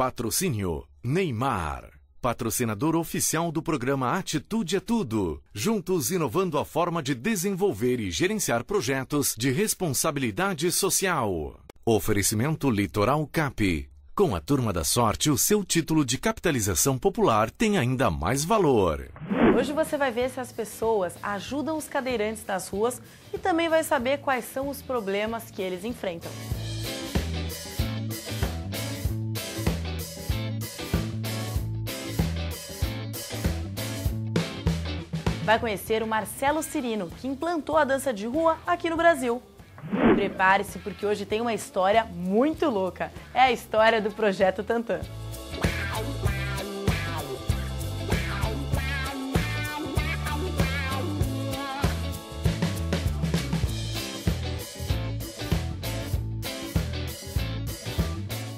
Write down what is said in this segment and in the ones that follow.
Patrocínio Neymar, patrocinador oficial do programa Atitude é Tudo. Juntos inovando a forma de desenvolver e gerenciar projetos de responsabilidade social. Oferecimento Litoral Cap. Com a Turma da Sorte, o seu título de capitalização popular tem ainda mais valor. Hoje você vai ver se as pessoas ajudam os cadeirantes nas ruas e também vai saber quais são os problemas que eles enfrentam. Vai conhecer o Marcelo Cirino, que implantou a dança de rua aqui no Brasil. Prepare-se porque hoje tem uma história muito louca. É a história do Projeto Tantã.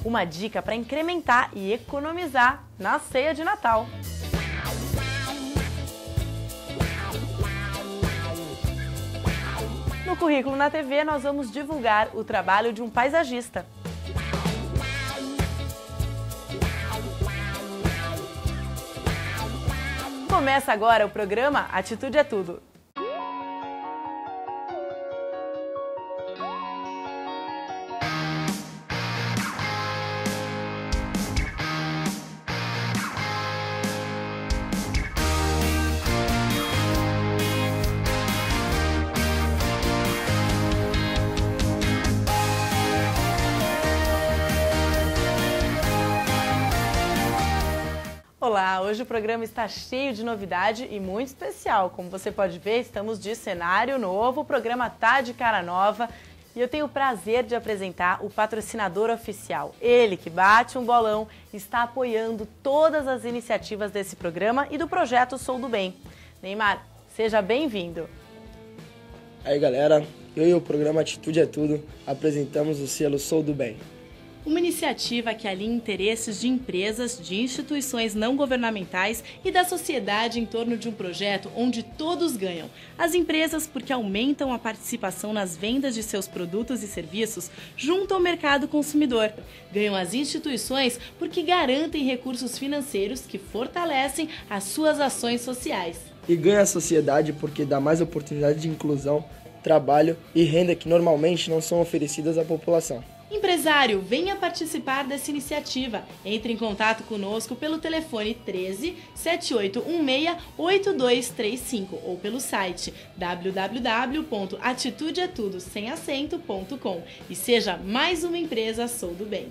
Uma dica para incrementar e economizar na ceia de Natal. No Currículo na TV, nós vamos divulgar o trabalho de um paisagista. Começa agora o programa Atitude é Tudo. Olá, hoje o programa está cheio de novidade e muito especial. Como você pode ver, estamos de cenário novo, o programa tá de cara nova e eu tenho o prazer de apresentar o patrocinador oficial. Ele que bate um bolão, está apoiando todas as iniciativas desse programa e do projeto Sou do Bem. Neymar, seja bem-vindo. Aí galera, eu e o programa Atitude é Tudo apresentamos o selo Sou do Bem. Uma iniciativa que alinha interesses de empresas, de instituições não governamentais e da sociedade em torno de um projeto onde todos ganham. As empresas porque aumentam a participação nas vendas de seus produtos e serviços junto ao mercado consumidor. Ganham as instituições porque garantem recursos financeiros que fortalecem as suas ações sociais. E ganha a sociedade porque dá mais oportunidade de inclusão, trabalho e renda que normalmente não são oferecidas à população. Empresário, venha participar dessa iniciativa. Entre em contato conosco pelo telefone 13 7816 8235 ou pelo site www.atitudeetudo.com e seja mais uma empresa Sou do Bem.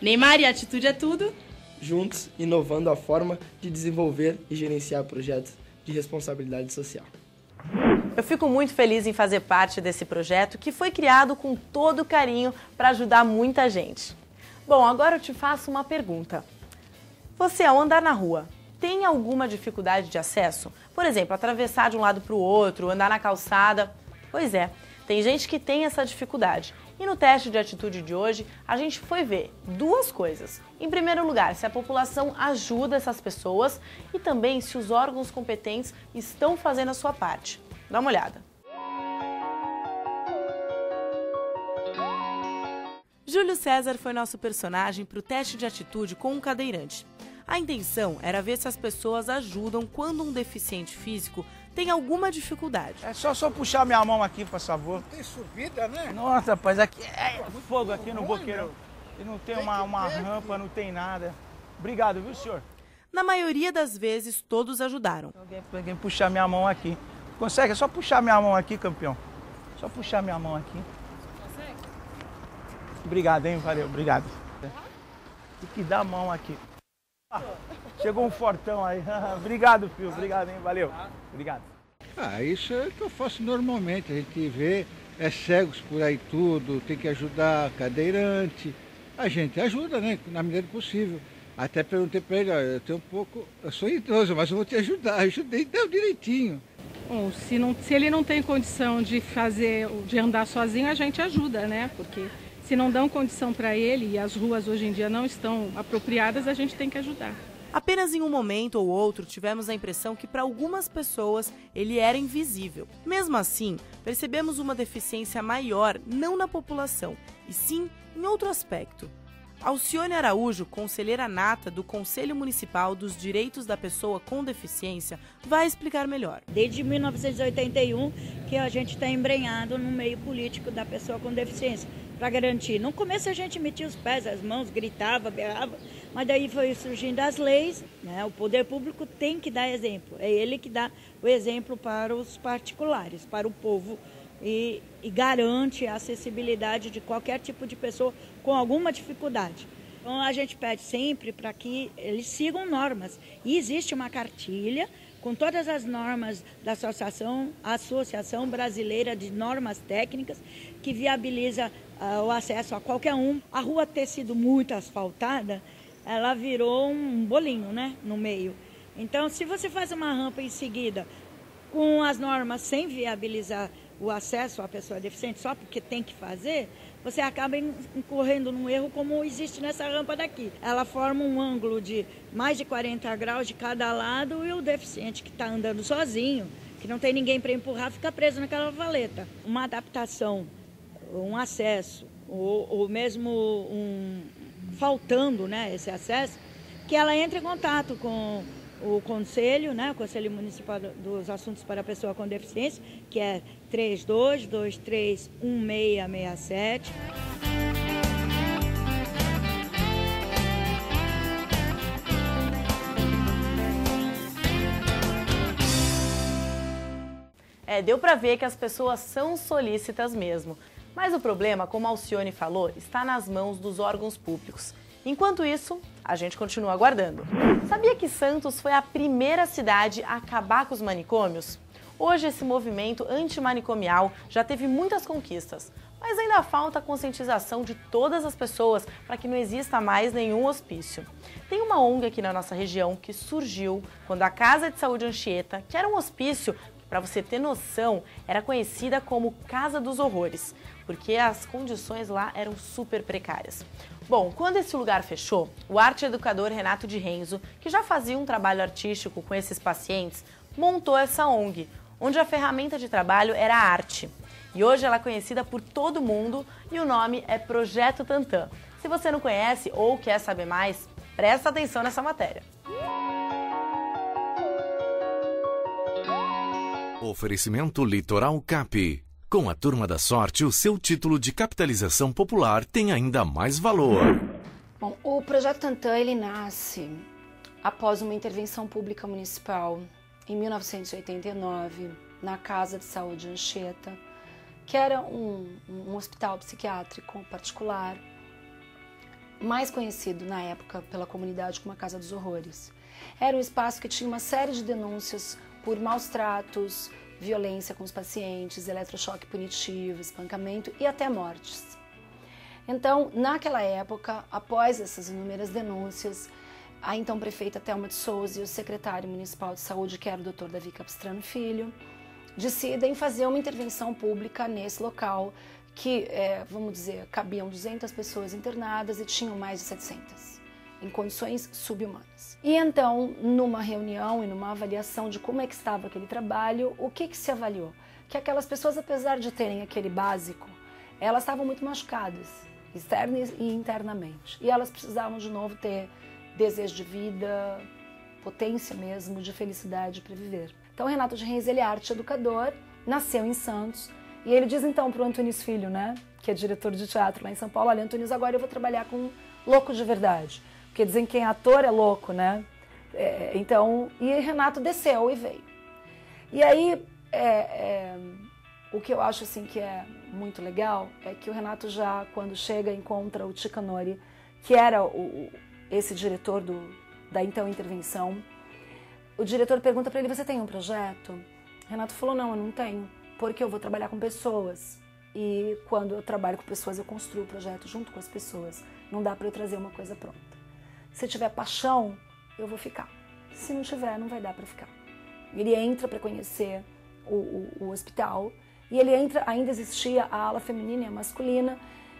Neymar e Atitude é Tudo. Juntos, inovando a forma de desenvolver e gerenciar projetos de responsabilidade social. Eu fico muito feliz em fazer parte desse projeto que foi criado com todo carinho para ajudar muita gente. Bom, agora eu te faço uma pergunta. Você, ao andar na rua, tem alguma dificuldade de acesso? Por exemplo, atravessar de um lado para o outro, andar na calçada? Pois é, tem gente que tem essa dificuldade. E no teste de atitude de hoje, a gente foi ver duas coisas. Em primeiro lugar, se a população ajuda essas pessoas e também se os órgãos competentes estão fazendo a sua parte. Dá uma olhada. Júlio César foi nosso personagem para o teste de atitude com um cadeirante. A intenção era ver se as pessoas ajudam quando um deficiente físico tem alguma dificuldade. É só puxar minha mão aqui, por favor. Tem subida, né? Nossa, rapaz, aqui é fogo aqui no boqueiro. E não tem uma rampa, não tem nada. Obrigado, viu, senhor? Na maioria das vezes, todos ajudaram. Alguém puxar minha mão aqui. Consegue? É só puxar minha mão aqui, campeão. Só puxar minha mão aqui. Consegue? Obrigado, hein? Valeu, obrigado. Tem que dar a mão aqui. Chegou um fortão aí. Obrigado, filho. Obrigado, hein? Valeu. Obrigado. Isso é o que eu faço normalmente. A gente vê cegos por aí tudo, tem que ajudar cadeirante. A gente ajuda, né? Na medida do possível. Até perguntei para ele, eu sou idoso, mas eu vou te ajudar. Ajudei, deu direitinho. Bom, se ele não tem condição de andar sozinho, a gente ajuda, né? Porque se não dão condição para ele e as ruas hoje em dia não estão apropriadas, a gente tem que ajudar. Apenas em um momento ou outro tivemos a impressão que para algumas pessoas ele era invisível. Mesmo assim, percebemos uma deficiência maior não na população, e sim em outro aspecto. Alcione Araújo, conselheira nata do Conselho Municipal dos Direitos da Pessoa com Deficiência, vai explicar melhor. Desde 1981 que a gente está embrenhado no meio político da pessoa com deficiência, para garantir. No começo a gente metia os pés, as mãos, gritava, berrava, mas daí foi surgindo as leis, né? O poder público tem que dar exemplo, é ele que dá o exemplo para os particulares, para o povo. E garante a acessibilidade de qualquer tipo de pessoa com alguma dificuldade. Então a gente pede sempre para que eles sigam normas. E existe uma cartilha com todas as normas da Associação Brasileira de Normas Técnicas, que viabiliza o acesso a qualquer um. A rua ter sido muito asfaltada, ela virou um bolinho, né, no meio. Então, se você faz uma rampa em seguida com as normas sem viabilizar o acesso à pessoa deficiente só porque tem que fazer, você acaba incorrendo num erro como existe nessa rampa daqui. Ela forma um ângulo de mais de 40 graus de cada lado e o deficiente que está andando sozinho, que não tem ninguém para empurrar, fica preso naquela valeta. Uma adaptação, um acesso, ou mesmo faltando, né, esse acesso, que ela entre em contato com o Conselho, né, o Conselho Municipal dos Assuntos para a Pessoa com Deficiência, que é 32231667. Deu para ver que as pessoas são solícitas mesmo. Mas o problema, como a Alcione falou, está nas mãos dos órgãos públicos. Enquanto isso, a gente continua aguardando. Sabia que Santos foi a primeira cidade a acabar com os manicômios? Hoje esse movimento antimanicomial já teve muitas conquistas, mas ainda falta a conscientização de todas as pessoas para que não exista mais nenhum hospício. Tem uma ONG aqui na nossa região que surgiu quando a Casa de Saúde Anchieta, que era um hospício, para você ter noção, era conhecida como Casa dos Horrores, porque as condições lá eram super precárias. Bom, quando esse lugar fechou, o arte-educador Renato de Renzo, que já fazia um trabalho artístico com esses pacientes, montou essa ONG, onde a ferramenta de trabalho era a arte. E hoje ela é conhecida por todo mundo e o nome é Projeto Tantã. Se você não conhece ou quer saber mais, presta atenção nessa matéria. Oferecimento Litoral Cap. Com a Turma da Sorte, o seu título de capitalização popular tem ainda mais valor. Bom, o Projeto Tantã, ele nasce após uma intervenção pública municipal em 1989, na Casa de Saúde Anchieta, que era um hospital psiquiátrico particular, mais conhecido na época pela comunidade como a Casa dos Horrores. Era um espaço que tinha uma série de denúncias por maus tratos, violência com os pacientes, eletrochoque punitivo, espancamento e até mortes. Então, naquela época, após essas inúmeras denúncias, a então prefeita Thelma de Souza e o secretário municipal de saúde, que era o Dr. Davi Capistrano Filho, decidem fazer uma intervenção pública nesse local que, vamos dizer, cabiam 200 pessoas internadas e tinham mais de 700. Em condições subhumanas. E então, numa reunião e numa avaliação de como é que estava aquele trabalho, o que se avaliou? Que aquelas pessoas, apesar de terem aquele básico, elas estavam muito machucadas, externa e internamente. E elas precisavam de novo ter desejo de vida, potência mesmo, de felicidade para viver. Então, o Renato de Renzo, ele é arte-educador, nasceu em Santos, e ele diz então para o Antunes Filho, né, que é diretor de teatro lá em São Paulo, olha, Antunes, agora eu vou trabalhar com louco de verdade. Porque dizem que quem é ator é louco, né? E Renato desceu e veio. E aí, o que eu acho assim que é muito legal é que o Renato já, quando chega, encontra o Ticanori, que era esse diretor da então intervenção. O diretor pergunta para ele, você tem um projeto? Renato falou, não, eu não tenho, porque eu vou trabalhar com pessoas. E quando eu trabalho com pessoas, eu construo o projeto junto com as pessoas. Não dá para eu trazer uma coisa pronta. Se tiver paixão, eu vou ficar. Se não tiver, não vai dar para ficar. Ele entra para conhecer o hospital e ele entra, ainda existia a ala feminina e a masculina,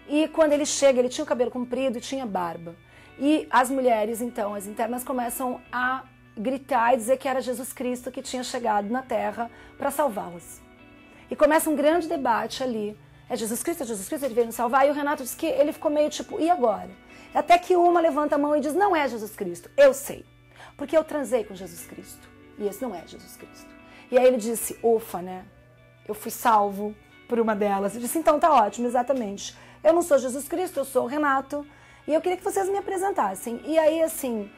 e quando ele chega, ele tinha o cabelo comprido e tinha barba. E as mulheres, então, as internas, começam a gritar e dizer que era Jesus Cristo que tinha chegado na Terra para salvá-las. E começa um grande debate ali. É Jesus Cristo, ele veio nos salvar. E o Renato disse que ele ficou meio tipo, e agora? Até que uma levanta a mão e diz, não é Jesus Cristo. Eu sei, porque eu transei com Jesus Cristo. E esse não é Jesus Cristo. E aí ele disse, ufa, né? Eu fui salvo por uma delas. Eu disse, então tá ótimo, exatamente. Eu não sou Jesus Cristo, eu sou o Renato. E eu queria que vocês me apresentassem. E aí, assim,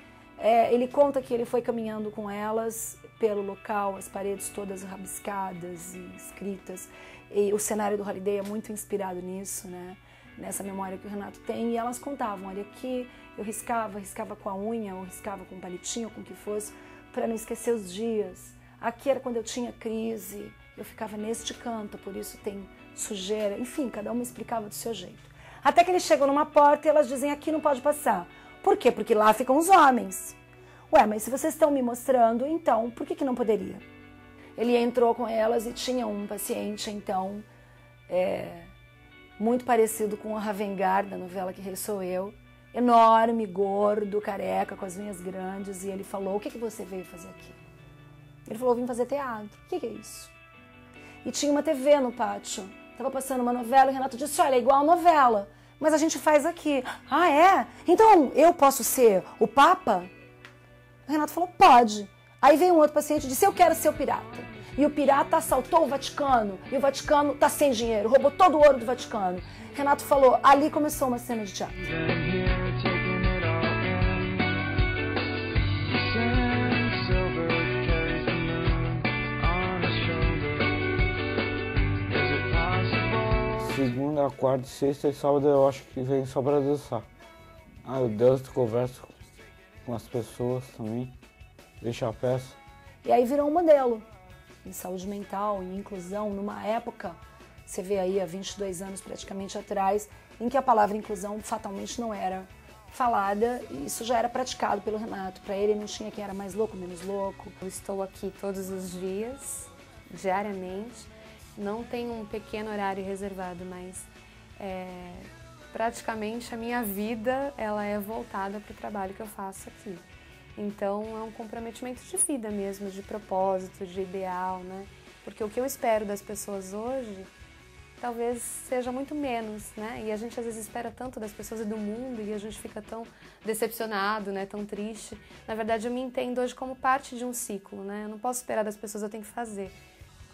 ele conta que ele foi caminhando com elas pelo local, as paredes todas rabiscadas e escritas. E o cenário do Holiday é muito inspirado nisso, né? Nessa memória que o Renato tem. E elas contavam, olha aqui, eu riscava com a unha, ou riscava com um palitinho, ou com o que fosse, para não esquecer os dias. Aqui era quando eu tinha crise, eu ficava neste canto, por isso tem sujeira. Enfim, cada uma explicava do seu jeito. Até que eles chegam numa porta e elas dizem, aqui não pode passar. Por quê? Porque lá ficam os homens. Ué, mas se vocês estão me mostrando, então, por que não poderia? Ele entrou com elas e tinha um paciente, então, muito parecido com o Ravengar, da novela Que Rei Sou Eu. Enorme, gordo, careca, com as unhas grandes. E ele falou, o que você veio fazer aqui? Ele falou, vim fazer teatro. O que é isso? E tinha uma TV no pátio. Estava passando uma novela e o Renato disse, olha, é igual a novela, mas a gente faz aqui. Ah, é? Então eu posso ser o Papa? O Renato falou, pode. Aí veio um outro paciente e disse, eu quero ser o pirata. E o pirata assaltou o Vaticano, e o Vaticano tá sem dinheiro, roubou todo o ouro do Vaticano. Renato falou, ali começou uma cena de teatro. Segunda, quarta, sexta e sábado eu acho que vem só pra dançar. Eu danço, converso com as pessoas também, deixo a peça. E aí virou um modelo em saúde mental, em inclusão, numa época, você vê aí há 22 anos praticamente atrás, em que a palavra inclusão fatalmente não era falada e isso já era praticado pelo Renato. Para ele não tinha quem era mais louco, menos louco. Eu estou aqui todos os dias, diariamente. Não tenho um pequeno horário reservado, mas praticamente a minha vida ela é voltada para o trabalho que eu faço aqui. Então é um comprometimento de vida mesmo, de propósito, de ideal, né? Porque o que eu espero das pessoas hoje talvez seja muito menos, né? E a gente às vezes espera tanto das pessoas e do mundo e a gente fica tão decepcionado, né? Tão triste. Na verdade eu me entendo hoje como parte de um ciclo, né? Eu não posso esperar das pessoas, eu tenho que fazer.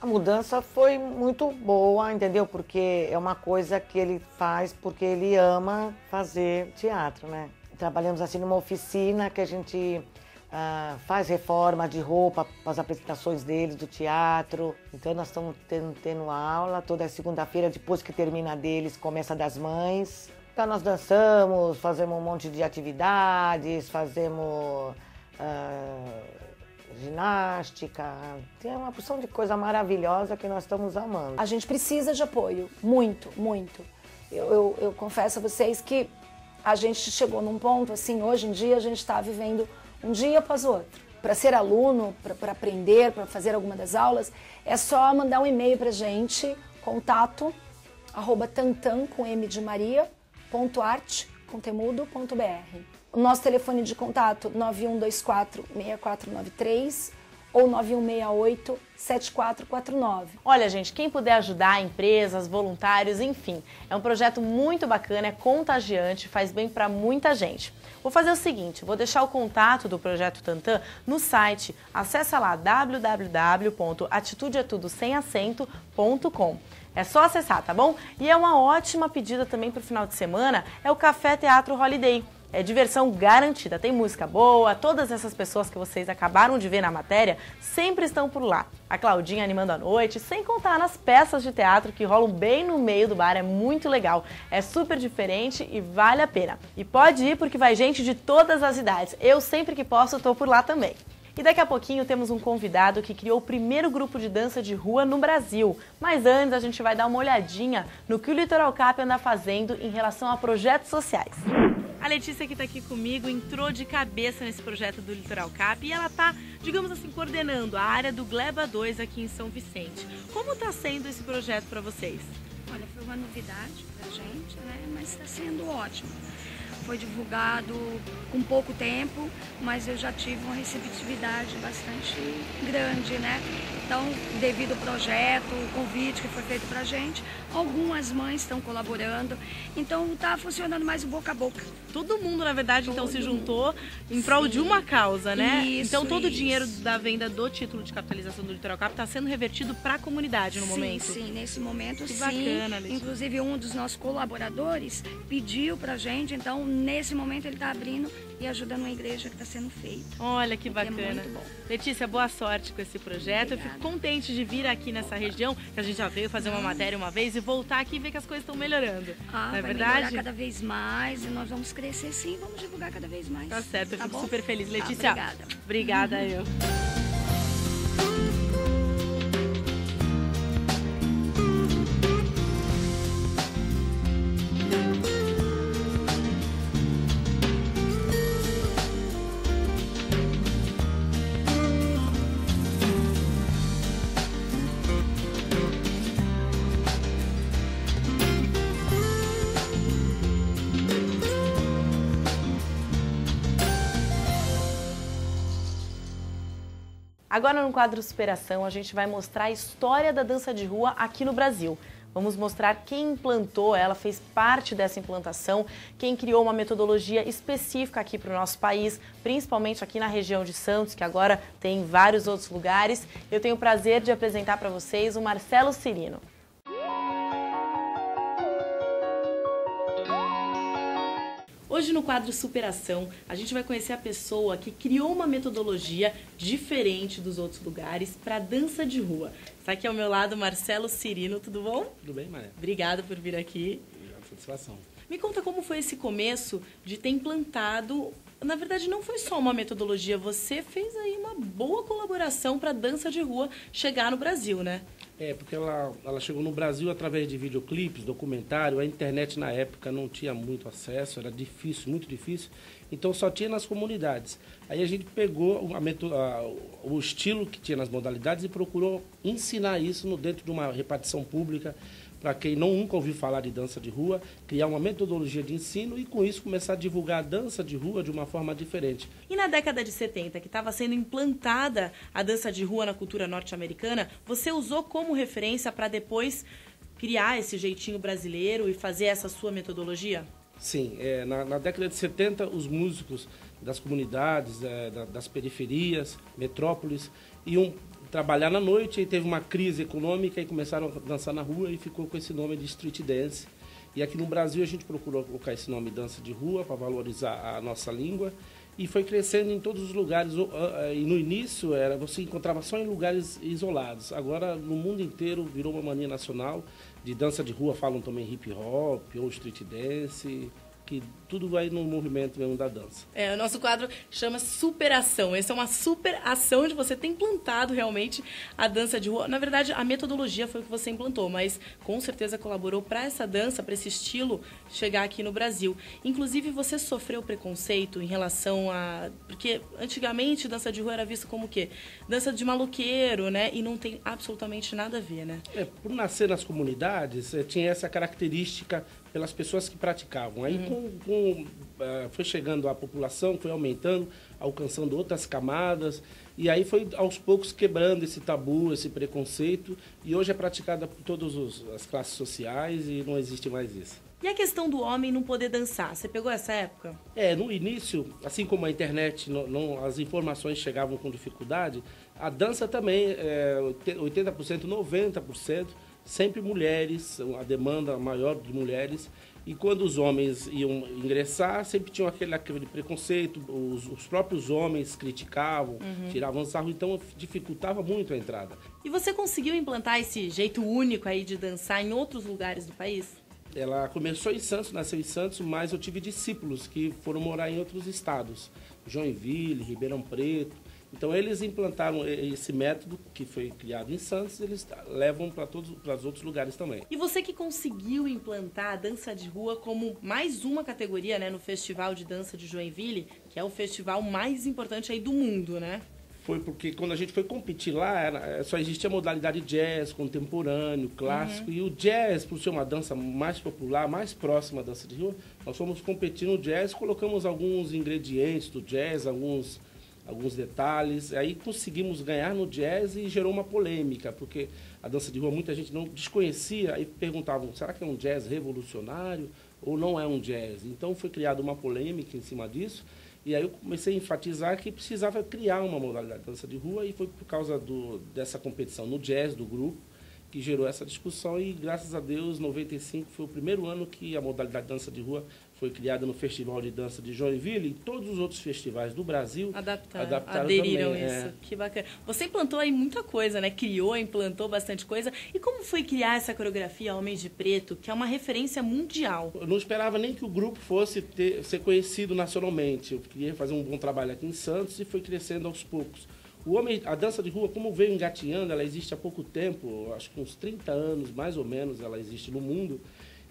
A mudança foi muito boa, entendeu? Porque é uma coisa que ele faz porque ele ama fazer teatro, né? Trabalhamos assim numa oficina que a gente faz reforma de roupa para as apresentações deles do teatro. Então nós estamos tendo aula toda segunda-feira, depois que termina deles, começa das mães. Então nós dançamos, fazemos um monte de atividades, fazemos ginástica, tem uma porção de coisa maravilhosa que nós estamos amando. A gente precisa de apoio, muito, muito. Eu confesso a vocês que a gente chegou num ponto, assim, hoje em dia a gente está vivendo um dia após o outro. Para ser aluno, para aprender, para fazer alguma das aulas, é só mandar um e-mail para a gente, contato@tantan, com M de Maria, .arte.br. O nosso telefone de contato 9124-6493 ou 9168-7449. Olha, gente, quem puder ajudar, empresas, voluntários, enfim, é um projeto muito bacana, é contagiante, faz bem para muita gente. Vou fazer o seguinte, vou deixar o contato do Projeto Tantan no site, acessa lá www.atitudeetudo.com. É só acessar, tá bom? E é uma ótima pedida também para o final de semana, é o Café Teatro Holiday. É diversão garantida, tem música boa, todas essas pessoas que vocês acabaram de ver na matéria sempre estão por lá. A Claudinha animando a noite, sem contar nas peças de teatro que rolam bem no meio do bar, é muito legal. É super diferente e vale a pena. E pode ir porque vai gente de todas as idades, eu sempre que posso estou por lá também. E daqui a pouquinho temos um convidado que criou o primeiro grupo de dança de rua no Brasil. Mas antes a gente vai dar uma olhadinha no que o Litoral Cap anda fazendo em relação a projetos sociais. A Letícia que está aqui comigo entrou de cabeça nesse projeto do Litoral Cap e ela está, digamos assim, coordenando a área do Gleba 2 aqui em São Vicente. Como está sendo esse projeto para vocês? Olha, foi uma novidade para a gente, né? Mas está sendo ótimo. foi divulgado com pouco tempo, mas eu já tive uma receptividade bastante grande, né? Então, devido ao projeto, o convite que foi feito pra gente, algumas mães estão colaborando, então tá funcionando mais o boca a boca. Todo mundo, na verdade, então se juntou em prol de uma causa, né? Isso, então todo o dinheiro da venda do título de capitalização do Litoral Cap está sendo revertido para a comunidade no momento. Sim, nesse momento que sim. Bacana, Letícia. Inclusive um dos nossos colaboradores pediu pra gente, então nesse momento ele está abrindo e ajudando uma igreja que está sendo feita. Olha que bacana. É muito bom. Letícia, boa sorte com esse projeto. Obrigada. Eu fico contente de vir aqui nessa região, que a gente já veio fazer uma matéria uma vez e voltar aqui e ver que as coisas estão melhorando. Não é vai verdade? melhorar cada vez mais e nós vamos crescer sim, vamos divulgar cada vez mais. Tá certo, eu tá fico bom? super feliz. Letícia, obrigada. Obrigada eu. Agora no quadro Superação a gente vai mostrar a história da dança de rua aqui no Brasil. Vamos mostrar quem implantou ela, fez parte dessa implantação, quem criou uma metodologia específica aqui para o nosso país, principalmente aqui na região de Santos, que agora tem vários outros lugares. Eu tenho o prazer de apresentar para vocês o Marcelo Cirino. Hoje no quadro Superação, a gente vai conhecer a pessoa que criou uma metodologia diferente dos outros lugares para dança de rua. Está aqui ao meu lado Marcelo Cirino, tudo bom? Tudo bem, Maria. Obrigada por vir aqui. Obrigado, satisfação. Me conta como foi esse começo de ter implantado, na verdade não foi só uma metodologia, você fez aí uma boa colaboração para a dança de rua chegar no Brasil, né? É, porque ela chegou no Brasil através de videoclipes, documentário, a internet na época não tinha muito acesso, era difícil, muito difícil, então só tinha nas comunidades. Aí a gente pegou o estilo que tinha nas modalidades e procurou ensinar isso dentro de uma repartição pública, para quem nunca ouviu falar de dança de rua, criar uma metodologia de ensino e com isso começar a divulgar a dança de rua de uma forma diferente. E na década de 70, que estava sendo implantada a dança de rua na cultura norte-americana, você usou como referência para depois criar esse jeitinho brasileiro e fazer essa sua metodologia? Sim, na década de 70 os músicos das comunidades, das periferias, metrópoles, iam trabalhar na noite e teve uma crise econômica e começaram a dançar na rua e ficou com esse nome de street dance. E aqui no Brasil a gente procurou colocar esse nome dança de rua para valorizar a nossa língua e foi crescendo em todos os lugares. E no início você encontrava só em lugares isolados. Agora no mundo inteiro virou uma mania nacional de dança de rua, falam também hip hop ou street dance, que tudo vai no movimento mesmo da dança. O nosso quadro chama Superação. Essa é uma superação de você ter implantado realmente a dança de rua. Na verdade, a metodologia foi o que você implantou, mas com certeza colaborou para essa dança, para esse estilo chegar aqui no Brasil. Inclusive, você sofreu preconceito em relação a... Porque antigamente dança de rua era vista como o quê? Dança de maloqueiro, né? E não tem absolutamente nada a ver, né? Por nascer nas comunidades, tinha essa característica pelas pessoas que praticavam. Aí foi chegando a população, foi aumentando, alcançando outras camadas, e aí foi aos poucos quebrando esse tabu, esse preconceito, e hoje é praticada por todas as classes sociais e não existe mais isso. E a questão do homem não poder dançar, você pegou essa época? No início, assim como a internet, as informações chegavam com dificuldade, a dança também, 80%, 90%, sempre mulheres, a demanda maior de mulheres. E quando os homens iam ingressar, sempre tinham aquele preconceito, os próprios homens criticavam, tiravam sarro, então dificultava muito a entrada. E você conseguiu implantar esse jeito único aí de dançar em outros lugares do país? Ela começou em Santos, nasceu em Santos, mas eu tive discípulos que foram morar em outros estados, Joinville, Ribeirão Preto. Então eles implantaram esse método que foi criado em Santos, eles levam para os outros lugares também. E você que conseguiu implantar a dança de rua como mais uma categoria, né, no Festival de Dança de Joinville, que é o festival mais importante aí do mundo, né? foi porque quando a gente foi competir lá, só existia a modalidade jazz, contemporâneo, clássico. E o jazz, por ser uma dança mais popular, mais próxima da dança de rua, nós fomos competir no jazz, colocamos alguns ingredientes do jazz, alguns detalhes. Aí conseguimos ganhar no jazz e gerou uma polêmica, porque a dança de rua muita gente não desconhecia e perguntavam, será que é um jazz revolucionário ou não é um jazz? Então foi criada uma polêmica em cima disso. E aí eu comecei a enfatizar que precisava criar uma modalidade de dança de rua, e foi por causa dessa competição no jazz do grupo que gerou essa discussão. E graças a Deus, 95 foi o primeiro ano que a modalidade de dança de rua foi criada no Festival de Dança de Joinville, e todos os outros festivais do Brasil aderiram também, isso. Que bacana. Você implantou aí muita coisa, né? Criou, implantou bastante coisa. E como foi criar essa coreografia Homens de Preto, que é uma referência mundial? Eu não esperava nem que o grupo fosse ser conhecido nacionalmente. Eu queria fazer um bom trabalho aqui em Santos e foi crescendo aos poucos. A dança de rua, como veio engatinhando, ela existe há pouco tempo, acho que uns 30 anos, mais ou menos, ela existe no mundo.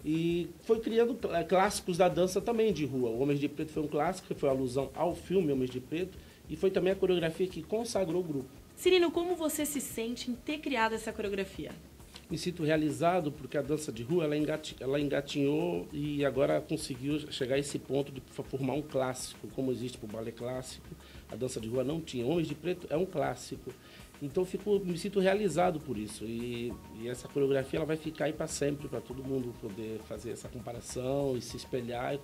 E foi criando clássicos da dança também de rua. O Homens de Preto foi um clássico, que foi alusão ao filme Homens de Preto, e foi também a coreografia que consagrou o grupo. Cirino, como você se sente em ter criado essa coreografia? Me sinto realizado porque a dança de rua ela engatinhou e agora conseguiu chegar a esse ponto de formar um clássico, como existe para o balé clássico. A dança de rua não tinha. Homens de Preto é um clássico. Então me sinto realizado por isso. E essa coreografia ela vai ficar aí para sempre, para todo mundo poder fazer essa comparação e se espelhar e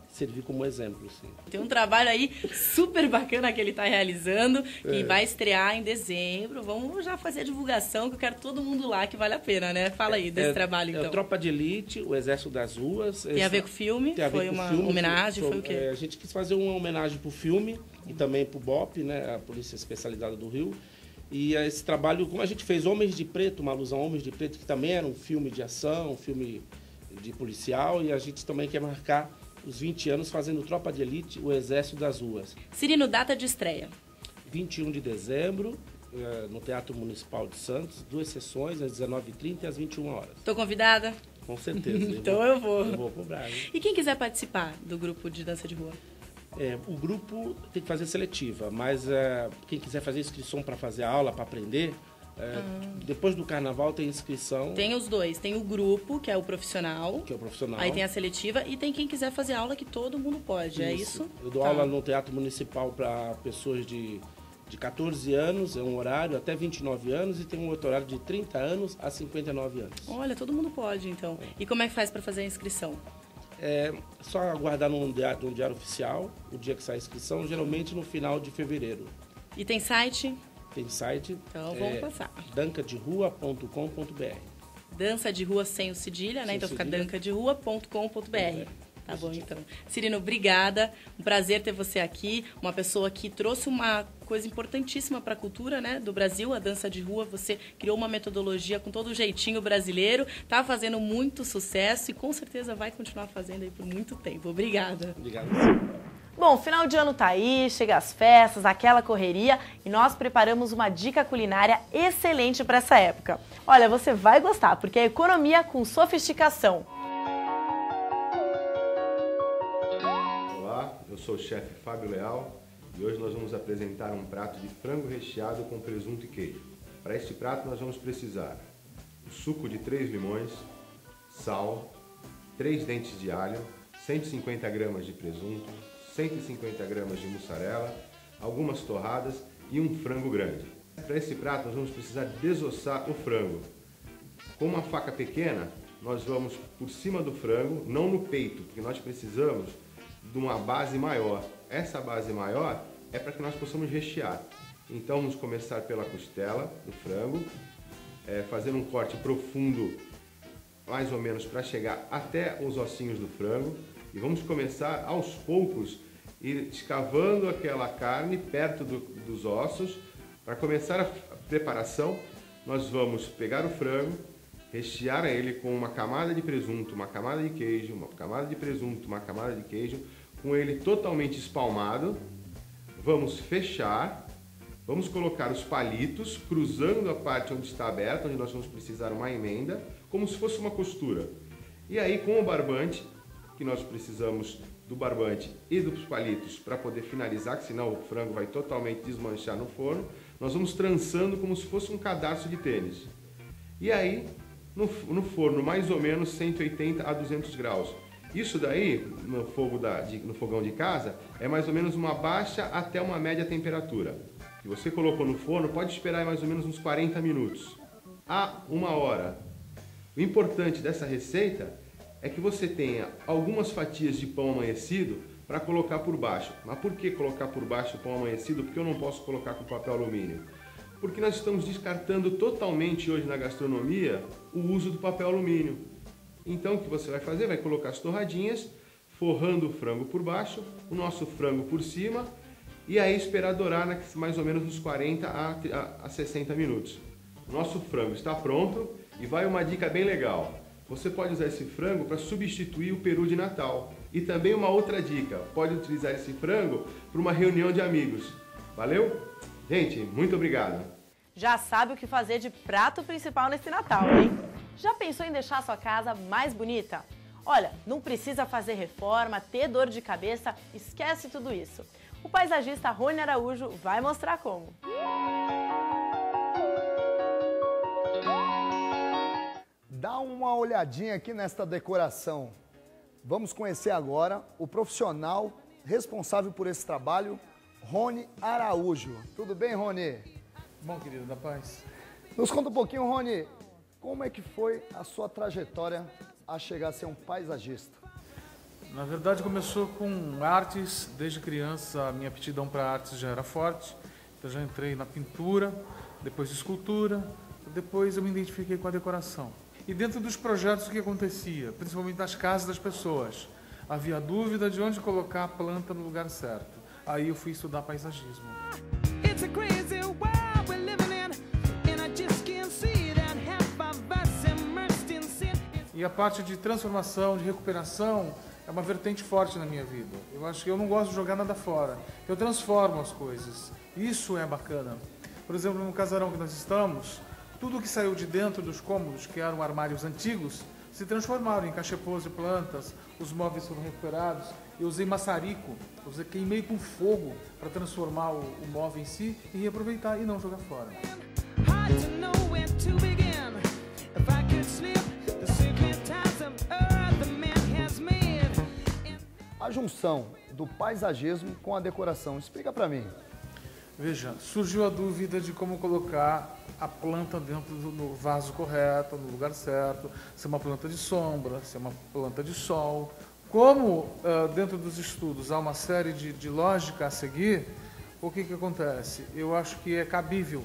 servir como exemplo. Sim. Tem um trabalho aí super bacana que ele está realizando, que vai estrear em dezembro. Vamos já fazer a divulgação, que eu quero todo mundo lá, que vale a pena, né? Fala aí desse trabalho, então. É Tropa de Elite, o Exército das Ruas. Tem a ver com o filme? Foi uma homenagem? Foi o quê? A gente quis fazer uma homenagem para o filme e também para o BOP, né? A Polícia Especializada do Rio. E esse trabalho, como a gente fez Homens de Preto, uma alusão a Homens de Preto, que também era um filme de ação, um filme de policial, e a gente também quer marcar os 20 anos fazendo Tropa de Elite, o Exército das Ruas. Cirino, data de estreia? 21 de dezembro, no Teatro Municipal de Santos, 2 sessões, às 19h30 e às 21 horas. Estou convidada? Com certeza. Então eu vou. Eu vou cobrar. Hein? E quem quiser participar do grupo de dança de rua? O grupo tem que fazer seletiva, mas quem quiser fazer inscrição para fazer aula, para aprender, depois do carnaval tem inscrição. Tem os dois, tem o grupo, que é o profissional. Que é o profissional. Aí tem a seletiva e tem quem quiser fazer aula, que todo mundo pode, é isso? Eu dou aula no Teatro Municipal para pessoas de 14 anos, é um horário, até 29 anos, e tem um outro horário de 30 anos a 59 anos. Olha, todo mundo pode, então. E como é que faz para fazer a inscrição? É só aguardar num diário oficial, o dia que sai a inscrição, geralmente no final de fevereiro. E tem site? Tem site. Então vamos passar. dancaderua.com.br. Dança de rua sem o cedilha, né? Sem então cedilha. fica dancaderua.com.br. Tá bom, então. Cirino, obrigada. Um prazer ter você aqui. Uma pessoa que trouxe uma coisa importantíssima para a cultura, né, do Brasil, a dança de rua. Você criou uma metodologia com todo o jeitinho brasileiro. Tá fazendo muito sucesso e com certeza vai continuar fazendo aí por muito tempo. Obrigada. Obrigado. Bom, final de ano tá aí, chega as festas, aquela correria, e nós preparamos uma dica culinária excelente para essa época. Olha, você vai gostar, porque é economia com sofisticação. Olá, eu sou o chefe Fábio Leal e hoje nós vamos apresentar um prato de frango recheado com presunto e queijo. Para este prato nós vamos precisar o suco de 3 limões, sal, 3 dentes de alho, 150 gramas de presunto, 150 gramas de mussarela, algumas torradas e um frango grande. Para esse prato nós vamos precisar desossar o frango. Com uma faca pequena, nós vamos por cima do frango, não no peito, porque nós precisamos de uma base maior. Essa base maior é para que nós possamos rechear. Então vamos começar pela costela do frango, fazendo um corte profundo, mais ou menos para chegar até os ossinhos do frango. E vamos começar aos poucos, ir escavando aquela carne perto dos ossos. Para começar a preparação, nós vamos pegar o frango, rechear ele com uma camada de presunto, uma camada de queijo, uma camada de presunto, uma camada de queijo, com ele totalmente espalmado. Vamos fechar, vamos colocar os palitos cruzando a parte onde está aberta, onde nós vamos precisar uma emenda, como se fosse uma costura. E aí com o barbante, que nós precisamos do barbante e dos palitos para poder finalizar, que senão o frango vai totalmente desmanchar no forno. Nós vamos trançando como se fosse um cadarço de tênis. E aí, no forno, mais ou menos 180 a 200 graus. Isso daí, no fogão de casa, é mais ou menos uma baixa até uma média temperatura. Se você colocou no forno, pode esperar mais ou menos uns 40 minutos a 1 hora. O importante dessa receita é que você tenha algumas fatias de pão amanhecido para colocar por baixo. Mas por que colocar por baixo o pão amanhecido? Porque eu não posso colocar com papel alumínio. Porque nós estamos descartando totalmente hoje na gastronomia o uso do papel alumínio. Então o que você vai fazer? Vai colocar as torradinhas, forrando o frango por baixo, o nosso frango por cima, e aí esperar dourar mais ou menos uns 40 a 60 minutos. O nosso frango está pronto e vai uma dica bem legal. Você pode usar esse frango para substituir o peru de Natal. E também uma outra dica, pode utilizar esse frango para uma reunião de amigos. Valeu? Gente, muito obrigado. Já sabe o que fazer de prato principal nesse Natal, hein? Já pensou em deixar a sua casa mais bonita? Olha, não precisa fazer reforma, ter dor de cabeça, esquece tudo isso. O paisagista Rony Araújo vai mostrar como. Dá uma olhadinha aqui nesta decoração. Vamos conhecer agora o profissional responsável por esse trabalho, Rony Araújo. Tudo bem, Rony? Bom, querido, da paz. Nos conta um pouquinho, Rony, como é que foi a sua trajetória a chegar a ser um paisagista? Na verdade, começou com artes. Desde criança, a minha aptidão para artes já era forte. Então, já entrei na pintura, depois escultura, depois eu me identifiquei com a decoração. E dentro dos projetos, o que acontecia? Principalmente nas casas das pessoas. Havia dúvida de onde colocar a planta no lugar certo. Aí eu fui estudar paisagismo. E a parte de transformação, de recuperação, é uma vertente forte na minha vida. Eu acho que eu não gosto de jogar nada fora. Eu transformo as coisas. Isso é bacana. Por exemplo, no casarão que nós estamos, tudo que saiu de dentro dos cômodos, que eram armários antigos, se transformaram em cachepôs de plantas, os móveis foram recuperados. Eu usei maçarico, queimei com fogo para transformar o móvel em si e reaproveitar e não jogar fora. A junção do paisagismo com a decoração, explica para mim. Veja, surgiu a dúvida de como colocar a planta dentro do vaso correto, no lugar certo, se é uma planta de sombra, se é uma planta de sol. Como dentro dos estudos há uma série de lógica a seguir, o que acontece? Eu acho que é cabível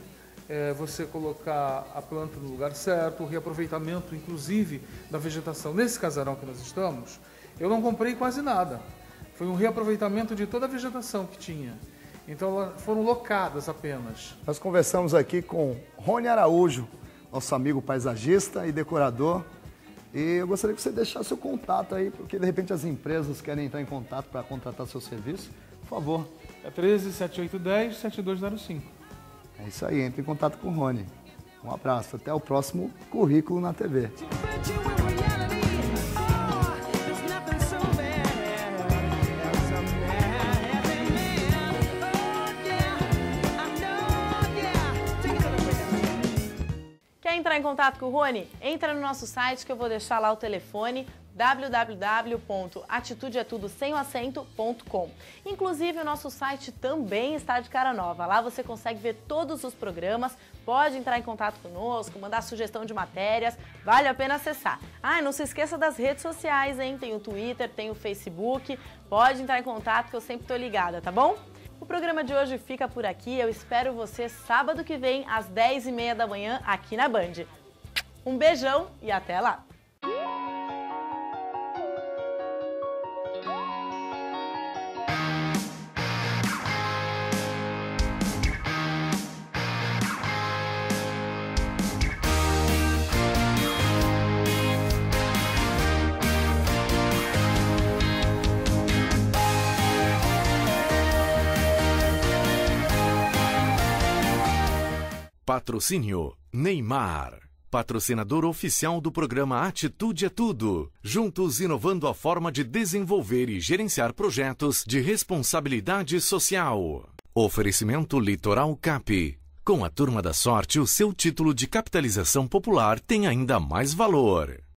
você colocar a planta no lugar certo, o reaproveitamento, inclusive, da vegetação. Nesse casarão que nós estamos, eu não comprei quase nada. Foi um reaproveitamento de toda a vegetação que tinha. Então, foram locadas apenas. Nós conversamos aqui com Rony Araújo, nosso amigo paisagista e decorador. E eu gostaria que você deixasse o contato aí, porque de repente as empresas querem entrar em contato para contratar seu serviço. Por favor. É 13-7810-7205. É isso aí, entre em contato com o Rony. Um abraço, até o próximo Currículo na TV. Quer entrar em contato com o Rony? Entra no nosso site que eu vou deixar lá o telefone www.atitudeetudo.com. Inclusive, o nosso site também está de cara nova. Lá você consegue ver todos os programas, pode entrar em contato conosco, mandar sugestão de matérias, vale a pena acessar. Ah, e não se esqueça das redes sociais, hein? Tem o Twitter, tem o Facebook, pode entrar em contato que eu sempre estou ligada, tá bom? O programa de hoje fica por aqui, eu espero você sábado que vem, às 10h30 da manhã, aqui na Band. Um beijão e até lá! Patrocínio Neymar. patrocinador oficial do programa Atitude é Tudo. Juntos inovando a forma de desenvolver e gerenciar projetos de responsabilidade social. Oferecimento Litoral Cap. Com a Turma da Sorte, o seu título de capitalização popular tem ainda mais valor.